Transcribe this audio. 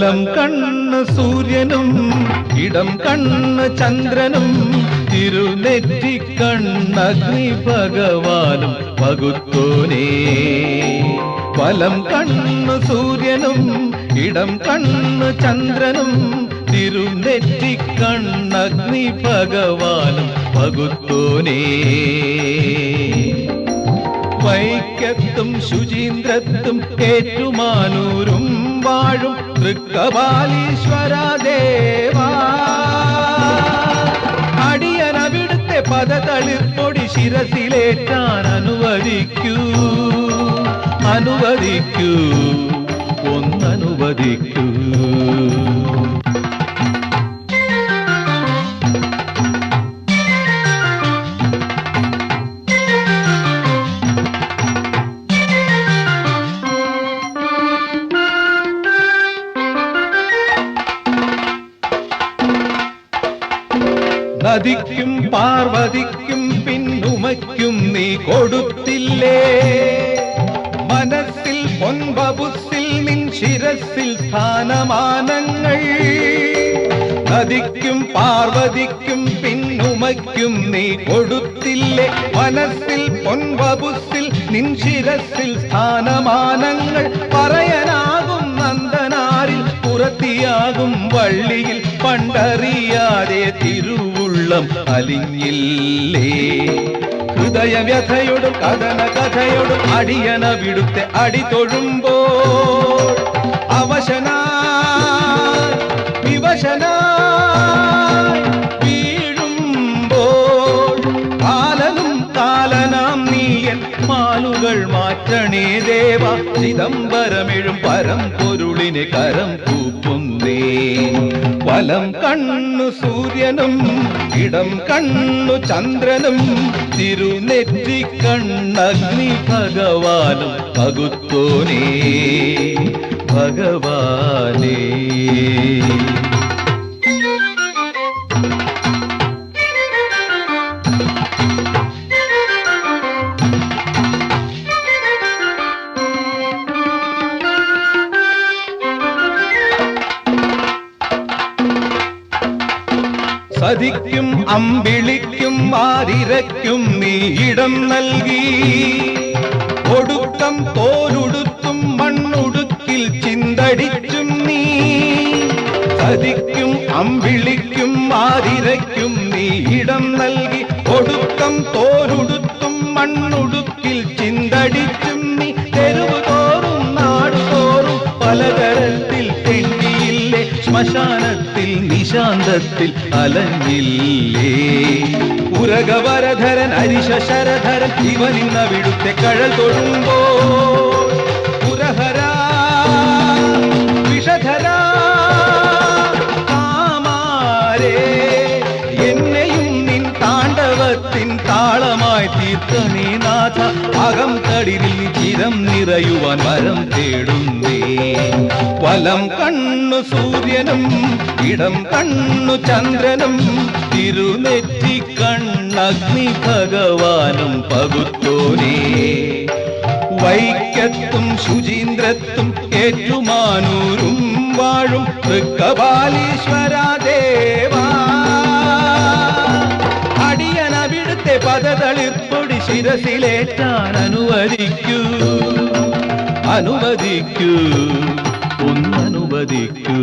വലം കണ്ണ് സൂര്യനും ഇടം കണ്ണ് ചന്ദ്രനും തിരുനെറ്റിക്കണ്ണഗ്നി ഭഗവാനും പകുത്തോനേ. വലം കണ്ണ് സൂര്യനും ഇടം കണ്ണ് ചന്ദ്രനും തിരുനെറ്റിക്കണ്ണഗ്നി ഭഗവാനും പകുത്തോനേ. വൈക്കത്തും ശുചീന്ദ്രത്തും ഏറ്റുമാനൂരും വാഴും തൃക്കപാലീശ്വര ദേവാ, അടിയനവിടുത്തെ പദതളിർപ്പൊടി ശിരസിലേറ്റാൻ അനുവദിക്കൂ, അനുവദിക്കൂ, ഒന്നനുവദിക്കൂ. നദിക്കും പാർവതിക്കും പിന്നുമയ്ക്കും നീ കൊടുത്തില്ലേ, മനസ്സിൽ പൊൻബബുസിൽ നിൻ ശിരസിൽ സ്ഥാനമാനങ്ങൾ. നദിക്കും പാർവതിക്കും പിന്നുമയ്ക്കും നീ കൊടുത്തില്ലേ, മനസ്സിൽ പൊൻബബുസിൽ നിൻ ശിരസിൽ സ്ഥാനമാനങ്ങൾ. പറയാനാകും നന്ദനാരിൽ പുറത്തിയാകും വള്ളിയിൽ പണ്ടറിയാതെ തിരുവുള്ളം അലിഞ്ഞില്ലേ. ഹൃദയവ്യഥയോടും കഥന കഥയോടും അടിയനവിടുത്തെ അടിതൊഴുമ്പോൾ അവശനായി വിവശനായി വീഴുമ്പോൾ കാലനും കാലനാം നീയൻ മാലുകൾ മാറ്റണേ ദേവ. ചിദംബരമെഴും പരം പൊരുളിനെ കരം കൂപ്പുന്നേ. വലം കണ്ണു സൂര്യനും ഇടം കണ്ണു ചന്ദ്രനും തിരുനെറ്റിക്കണ്ണഗ്നി ഭഗവാനും പകുത്തോനേ, ഭഗവാനേ. സതിക്കും അമ്പിളിക്കും വാരിരയ്ക്കും നീ ഇടം നൽകി, ഒടുക്കം തോലുടുത്തും മണ്ണുടുക്കിൽ ചിന്തടിച്ചും നീ. സതിക്കും അമ്പിളിക്കും വാരിരയ്ക്കും നീ ഇടം നൽകി, ഒടുക്കം തോലുടുത്തും മണ്ണുടുക്കിൽ ചിന്തടിച്ചും നീ. തെരുവ് തോറും നാടുതോറും പലതരത്തിൽ തെണ്ടിയില്ലേ, ശ്മശാനത്തിൽ നിശാന്തത്തിൽ അലഞ്ഞില്ലേ. ഉരകവരധരൻ അരിശരധരൻ ഇവനിന്നവിടുത്തെ കഴൽ തൊഴുമ്പോൾ പുരഹരാ വിഷധരാ കാമാരേ, എന്നെയും നിൻ താണ്ഡവത്തിൻ താളമായി തീർക്കണേ നാഥ. അകം തടിരിൽ ചിരം നിറയുവാൻ വരം തേടുന്നേ. വലം കണ്ണു സൂര്യനും ഇടം കണ്ണു ചന്ദ്രനും തിരുനെറ്റിക്കണ്ണഗ്നി ഭഗവാനും പകുത്തോനേ. വൈക്കത്തും ശുചീന്ദ്രത്തും ഏറ്റുമാനൂരും വാഴും തൃക്കപാലീശ്വര ദേവാ, അടിയനവിടുത്തെ പദതളിർപ്പൊടി ശിരസിലേറ്റാൻ അനുവദിക്കൂ, അനുവദിക്കൂ, ഒന്നനുവദിക്കൂ.